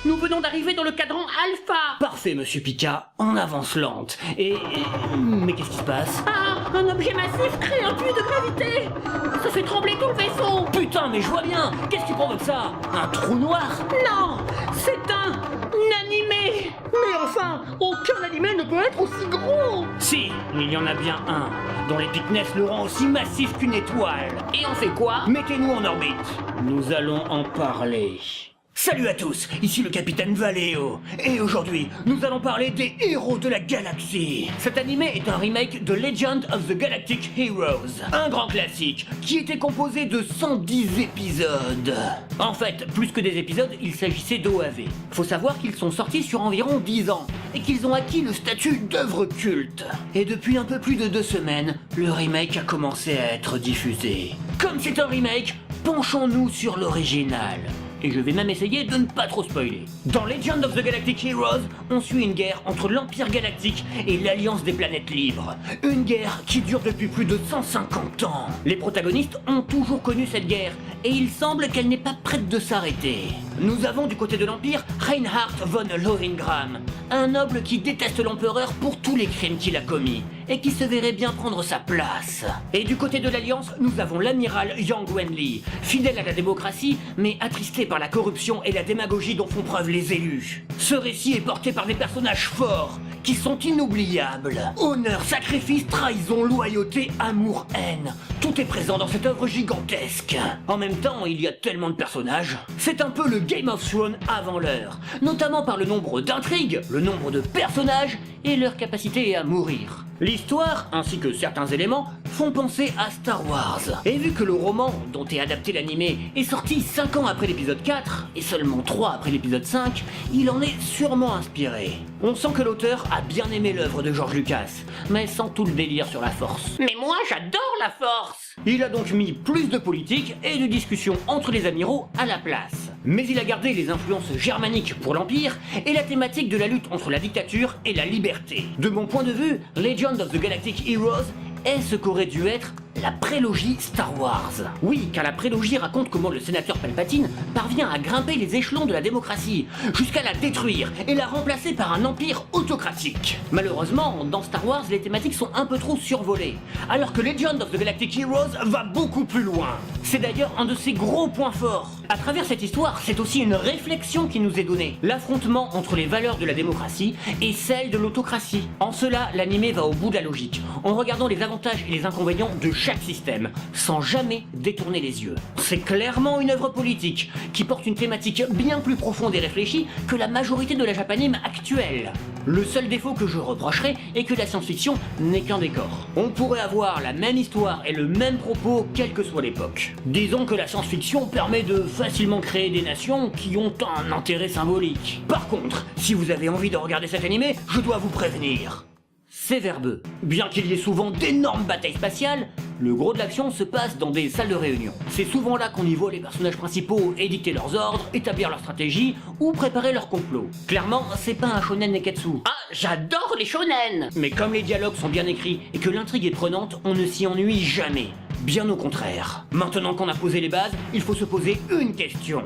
Nous venons d'arriver dans le cadran Alpha. Parfait, monsieur Pika, on avance lente. Mais qu'est-ce qui se passe? Ah, un objet massif crée un puits de gravité. Ça fait trembler tout le vaisseau. Putain, mais je vois bien. Qu'est-ce qui provoque ça? Un trou noir? Non, c'est un animé. Mais enfin, aucun animé ne peut être aussi gros. Si, il y en a bien un, dont les thickness le rend aussi massif qu'une étoile. Et on fait quoi? Mettez-nous en orbite. Nous allons en parler. Salut à tous, ici le capitaine Valléo. Et aujourd'hui, nous allons parler des héros de la galaxie. Cet animé est un remake de Legend of the Galactic Heroes, un grand classique qui était composé de 110 épisodes. En fait, plus que des épisodes, il s'agissait d'OAV. Faut savoir qu'ils sont sortis sur environ 10 ans et qu'ils ont acquis le statut d'œuvre culte. Et depuis un peu plus de 2 semaines, le remake a commencé à être diffusé. Comme c'est un remake, penchons-nous sur l'original. Et je vais même essayer de ne pas trop spoiler. Dans Legend of the Galactic Heroes, on suit une guerre entre l'Empire Galactique et l'Alliance des Planètes Libres. Une guerre qui dure depuis plus de 150 ans. Les protagonistes ont toujours connu cette guerre, et il semble qu'elle n'est pas prête de s'arrêter. Nous avons du côté de l'Empire Reinhard von Lohengram, un noble qui déteste l'Empereur pour tous les crimes qu'il a commis, et qui se verrait bien prendre sa place. Et du côté de l'Alliance, nous avons l'amiral Yang Wenli, fidèle à la démocratie, mais attristé par la corruption et la démagogie dont font preuve les élus. Ce récit est porté par des personnages forts, qui sont inoubliables. Honneur, sacrifice, trahison, loyauté, amour, haine. Tout est présent dans cette œuvre gigantesque. En même temps, il y a tellement de personnages. C'est un peu le Game of Thrones avant l'heure, notamment par le nombre d'intrigues, le nombre de personnages et leur capacité à mourir. L'histoire, ainsi que certains éléments, font penser à Star Wars. Et vu que le roman, dont est adapté l'animé, est sorti 5 ans après l'épisode 4, et seulement 3 après l'épisode 5, il en est sûrement inspiré. On sent que l'auteur a bien aimé l'œuvre de George Lucas, mais sans tout le délire sur la force. Mais moi, j'adore la force. Il a donc mis plus de politique et de discussion entre les amiraux à la place. Mais il a gardé les influences germaniques pour l'Empire et la thématique de la lutte entre la dictature et la liberté. De mon point de vue, Legend of the Galactic Heroes est ce qu'aurait dû être la prélogie Star Wars. Oui, car la prélogie raconte comment le sénateur Palpatine parvient à grimper les échelons de la démocratie, jusqu'à la détruire et la remplacer par un empire autocratique. Malheureusement, dans Star Wars, les thématiques sont un peu trop survolées, alors que Legend of the Galactic Heroes va beaucoup plus loin. C'est d'ailleurs un de ses gros points forts. À travers cette histoire, c'est aussi une réflexion qui nous est donnée, l'affrontement entre les valeurs de la démocratie et celles de l'autocratie. En cela, l'animé va au bout de la logique, en regardant les avantages et les inconvénients de chaque système, sans jamais détourner les yeux. C'est clairement une œuvre politique, qui porte une thématique bien plus profonde et réfléchie que la majorité de la japanime actuelle. Le seul défaut que je reprocherais est que la science-fiction n'est qu'un décor. On pourrait avoir la même histoire et le même propos quelle que soit l'époque. Disons que la science-fiction permet de facilement créer des nations qui ont un intérêt symbolique. Par contre, si vous avez envie de regarder cet animé, je dois vous prévenir. C'est verbeux. Bien qu'il y ait souvent d'énormes batailles spatiales, le gros de l'action se passe dans des salles de réunion. C'est souvent là qu'on y voit les personnages principaux édicter leurs ordres, établir leur stratégie ou préparer leur complot. Clairement, c'est pas un shonen neketsu. Ah, j'adore les shonen. Mais comme les dialogues sont bien écrits et que l'intrigue est prenante, on ne s'y ennuie jamais. Bien au contraire. Maintenant qu'on a posé les bases, il faut se poser une question.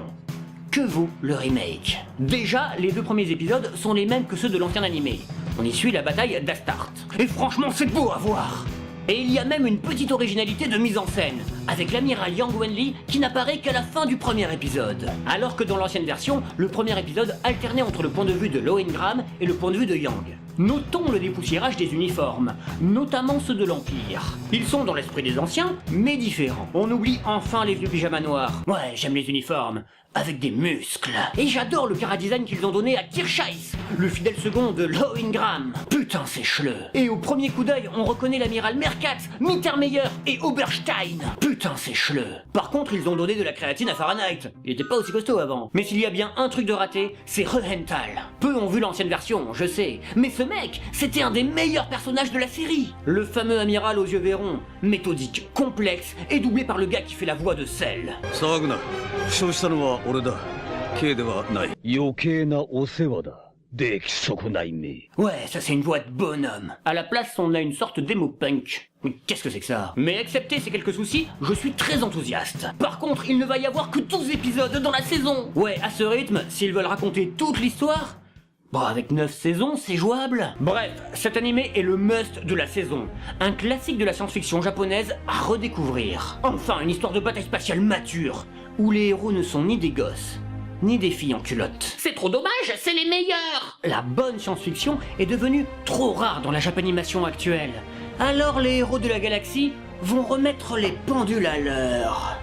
Que vaut le remake? Déjà, les 2 premiers épisodes sont les mêmes que ceux de l'ancien animé. On y suit la bataille d'Astarte. Et franchement, c'est beau à voir! Et il y a même une petite originalité de mise en scène, avec l'amiral Yang Wenli qui n'apparaît qu'à la fin du premier épisode. Alors que dans l'ancienne version, le premier épisode alternait entre le point de vue de Lohengram et le point de vue de Yang. Notons le dépoussiérage des uniformes, notamment ceux de l'Empire. Ils sont dans l'esprit des anciens, mais différents. On oublie enfin les vieux pyjamas noirs. Ouais, j'aime les uniformes, avec des muscles. Et j'adore le chara-design qu'ils ont donné à Kirscheiss, le fidèle second de Lohengram. Putain, c'est chleux. Et au premier coup d'œil, on reconnaît l'amiral Merkatz, Mittermeier et Oberstein. Putain, c'est chleux. Par contre, ils ont donné de la créatine à Fahrenheit. Il était pas aussi costaud avant. Mais s'il y a bien un truc de raté, c'est Rehenthal. Peu ont vu l'ancienne version, je sais. Mais ce mec, c'était un des meilleurs personnages de la série. Le fameux amiral aux yeux verrons, méthodique, complexe et doublé par le gars qui fait la voix de Cell. 騒ぐな。負傷したのは俺だ。K ではない。余計なお世話だ。でき損ないめ。 Ouais, ça c'est une voix de bonhomme. À la place, on a une sorte d'émo punk. Mais qu'est-ce que c'est que ça? Mais excepté ces quelques soucis, je suis très enthousiaste. Par contre, il ne va y avoir que 12 épisodes dans la saison. Ouais, à ce rythme, s'ils veulent raconter toute l'histoire... Bon, avec 9 saisons, c'est jouable. Bref, cet animé est le must de la saison. Un classique de la science-fiction japonaise à redécouvrir. Enfin, une histoire de bataille spatiale mature, où les héros ne sont ni des gosses, ni des filles en culotte. C'est trop dommage, c'est les meilleurs. La bonne science-fiction est devenue trop rare dans la japanimation actuelle. Alors les héros de la galaxie vont remettre les pendules à l'heure.